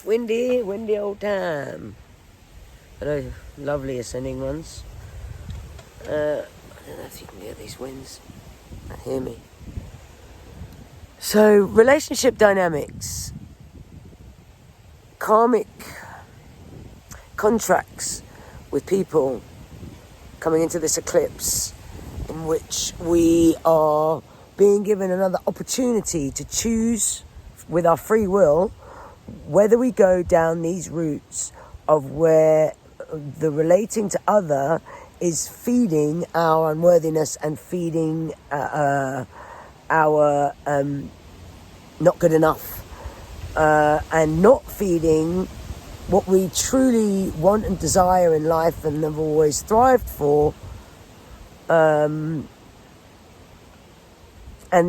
windy old time. Hello, lovely ascending ones. I don't know if you can hear these winds and hear me. So, relationship dynamics, karmic contracts with people coming into this eclipse, in which we are being given another opportunity to choose with our free will whether we go down these routes of where the relating to other is feeding our unworthiness and feeding our not good enough, and not feeding what we truly want and desire in life and have always thrived for. And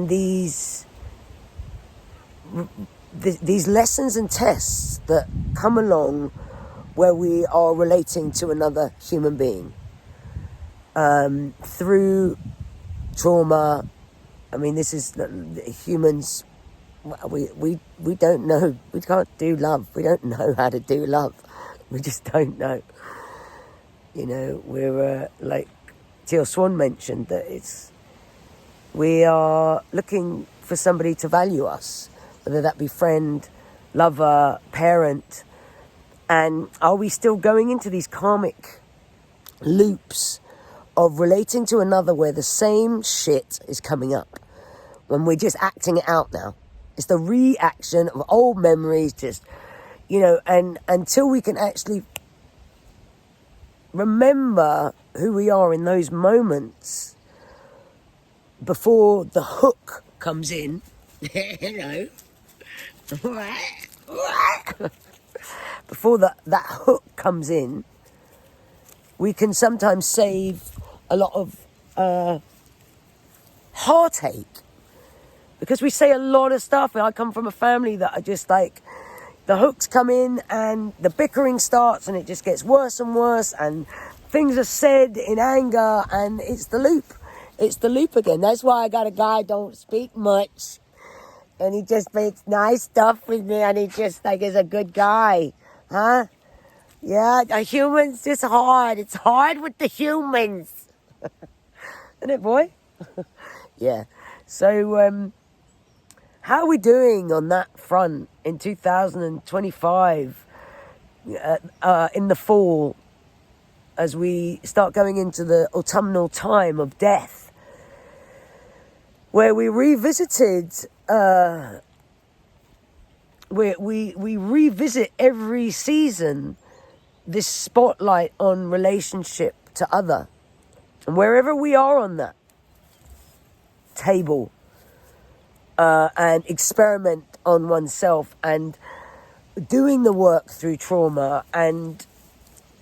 these lessons and tests that come along where we are relating to another human being through trauma. I mean, this is humans. We don't know. We can't do love. We don't know how to do love. We just don't know. You know, we're like Teal Swan mentioned, that we are looking for somebody to value us, whether that be friend, lover, parent. And are we still going into these karmic loops of relating to another where the same shit is coming up, when we're just acting it out now? It's the reaction of old memories, just, you know, and until we can actually remember who we are in those moments before the hook comes in. Hello. All right. Before that hook comes in, we can sometimes save a lot of heartache. Because we say a lot of stuff. I come from a family that are just like, the hooks come in and the bickering starts and it just gets worse and worse, and things are said in anger, and it's the loop. It's the loop again. That's why I got a guy don't speak much, and he just makes nice stuff with me, and he just like is a good guy. Huh? Yeah, the humans just hard. It's hard with the humans. Isn't it, boy? Yeah. So, how are we doing on that front in 2025, in the fall, as we start going into the autumnal time of death, where we revisited, we revisit every season this spotlight on relationship to other, and wherever we are on that table, and experiment on oneself, and doing the work through trauma, and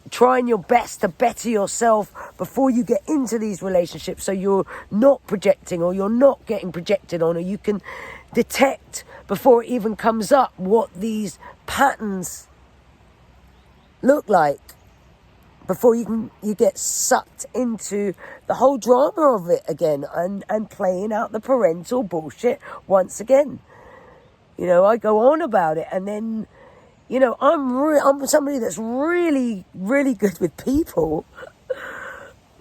trying your best to better yourself before you get into these relationships, so you're not projecting, or you're not getting projected on, or you can detect before it even comes up what these patterns look like, before you get sucked into the whole drama of it again, and playing out the parental bullshit once again. You know, I go on about it, and then, you know, I'm somebody that's really, really good with people,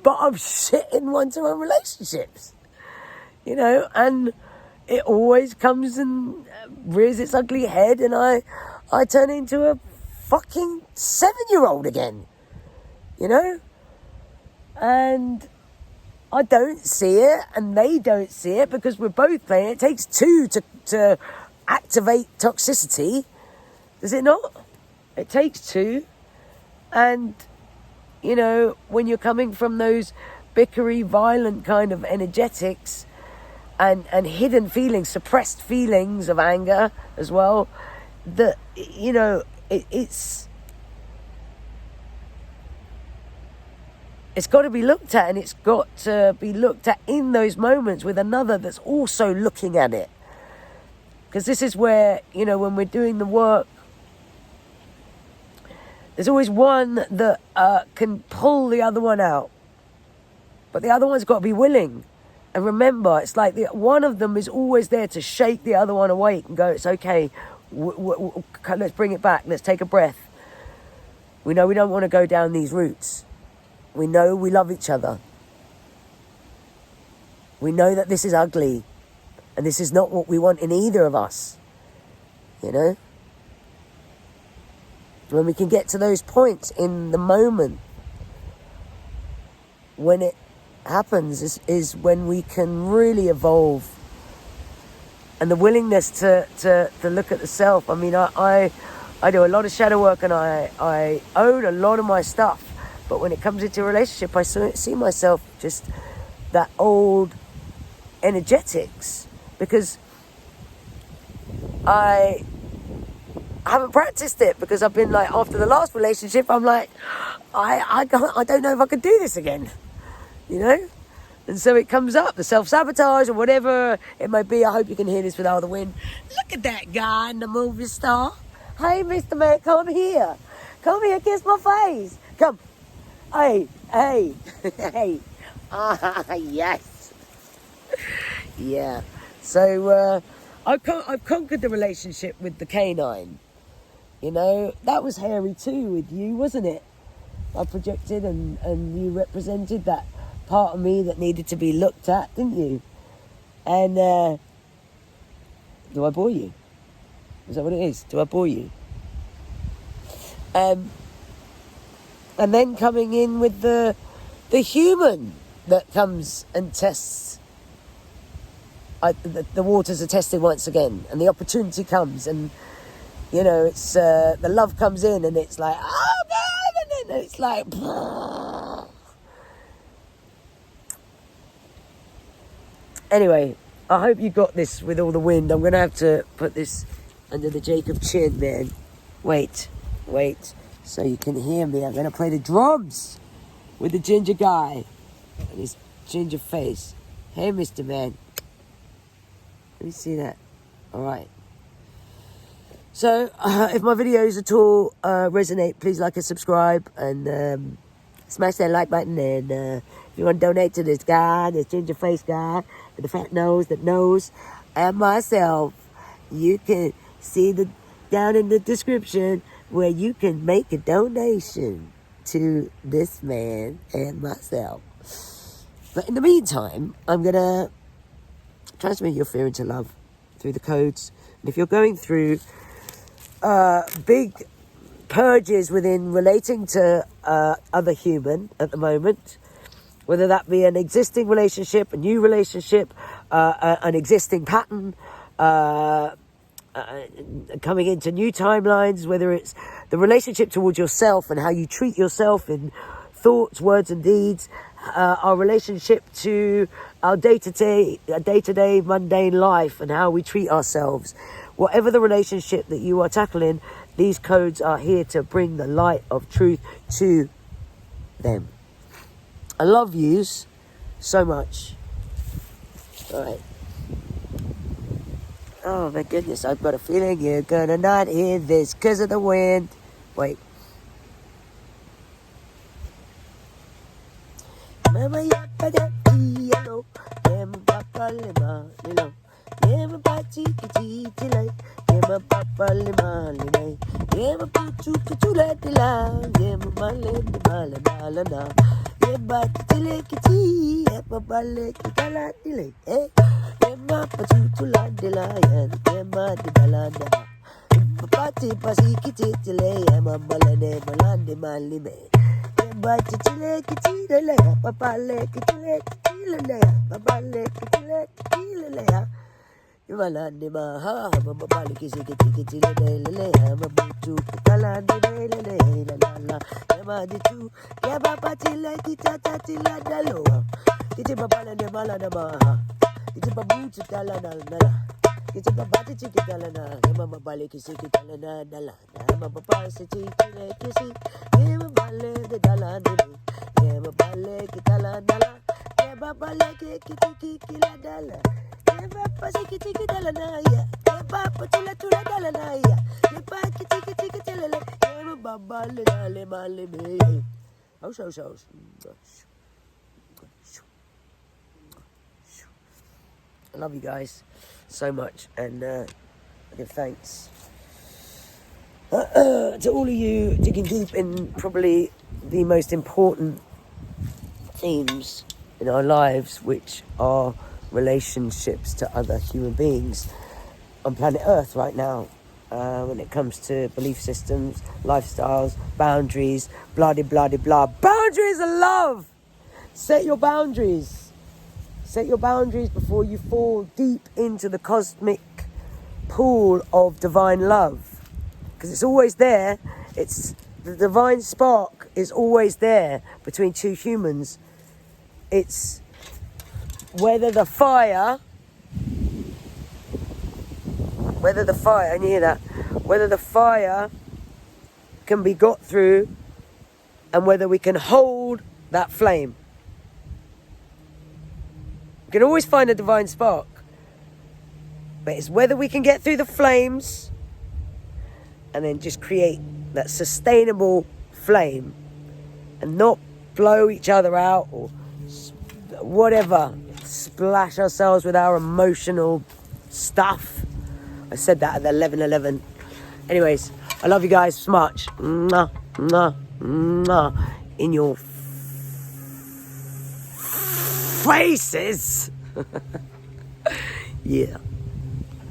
but I'm shit in one-to-one relationships. You know, and it always comes and rears its ugly head, and I turn into a fucking 7-year-old again. You know? And I don't see it, and they don't see it, because we're both playing. It takes two to activate toxicity. Does it not? It takes two. And, you know, when you're coming from those bickery, violent kind of energetics, and hidden feelings, suppressed feelings of anger as well, that, you know, it's got to be looked at, and it's got to be looked at in those moments with another that's also looking at it. Because this is where, you know, when we're doing the work, there's always one that can pull the other one out. But the other one's got to be willing. And remember, it's like one of them is always there to shake the other one awake and go, it's okay, let's bring it back. Let's take a breath. We know we don't want to go down these routes. We know we love each other. We know that this is ugly. And this is not what we want in either of us. You know? When we can get to those points in the moment, when it happens, is when we can really evolve. And the willingness to look at the self. I mean, I do a lot of shadow work, and I own a lot of my stuff. But when it comes into a relationship, I see myself just that old energetics. Because I haven't practiced it, because I've been like, after the last relationship, I'm like, I don't know if I could do this again, you know? And so it comes up, the self-sabotage or whatever it may be. I hope you can hear this without the wind. Look at that guy in the movie star. Hey, Mr. Man, come here. Come here, kiss my face. Come. Hey. Hey. Ah, yes. Yeah. So, I've conquered the relationship with the canine. You know, that was hairy too with you, wasn't it? I projected and you represented that part of me that needed to be looked at, didn't you? And do I bore you? Is that what it is? Do I bore you? And then coming in with the human that comes and tests. The waters are tested once again, and the opportunity comes, and you know, it's the love comes in, and it's like, oh God, and then it's like. Anyway, I hope you got this with all the wind. I'm going to have to put this under the Jacob chin, man. Wait, so you can hear me. I'm going to play the drums with the ginger guy and his ginger face. Hey, Mr. Man. Let me see that. All right. So, if my videos at all resonate, please like and subscribe, and smash that like button. And if you want to donate to this guy, this ginger face guy with the fat nose that knows, and myself, you can see down in the description where you can make a donation to this man and myself. But in the meantime, I'm going to transmit your fear into love through the codes. And if you're going through big purges within relating to other human at the moment, whether that be an existing relationship, a new relationship, an existing pattern, coming into new timelines, whether it's the relationship towards yourself and how you treat yourself in thoughts, words and deeds, our relationship to our day-to-day mundane life and how we treat ourselves. Whatever the relationship that you are tackling, these codes are here to bring the light of truth to them. I love yous so much. All right. Oh my goodness, I've got a feeling you're gonna not hear this because of the wind. Wait. Mama yapada yellow, yama papa lima lilo, yama pachi kichi tilai, yama papa lima lina, yama puchu kichula tila, yama male mala mala na, yama tile kichi, yama male kitala tile, eh, yama pachu tula tila, yama tila na, pati pasi kichi tile, yama male mala mala me. But it's like it's a papa like it's papa like it's you malandi maha, papa like it's a mabutu, kalandi la yamaditu, yabapati like it's a tatilla daloa. It's a papa and the malada maha, it's a babutu talana. It's a babati chikitalana, Yama Baliki Sikitalana, Dala, Yama Papa City, Yama Bale, the Dala, Yama Bale, Kitala Dala, Yama Bale, Kitiki Dala, Yama Pasiki Dalana, Yama Patula Tula Dalana, Yama Kitiki Tella, Yama Babale, Dale Male, Haux Haux. I love you guys so much, and I give thanks To all of you digging deep in probably the most important themes in our lives, which are relationships to other human beings on planet Earth right now, when it comes to belief systems, lifestyles, boundaries, blah de blah de blah. Boundaries of love. Set your boundaries. Set your boundaries before you fall deep into the cosmic pool of divine love, because it's always there. It's the divine spark is always there between two humans. It's whether the fire, and you hear that, whether the fire can be got through and whether we can hold that flame. You can always find a divine spark, but it's whether we can get through the flames and then just create that sustainable flame and not blow each other out or whatever, splash ourselves with our emotional stuff. I said that at the 11:11. Anyways, I love you guys so much. Mwah, mwah, mwah. In your faces. Yeah.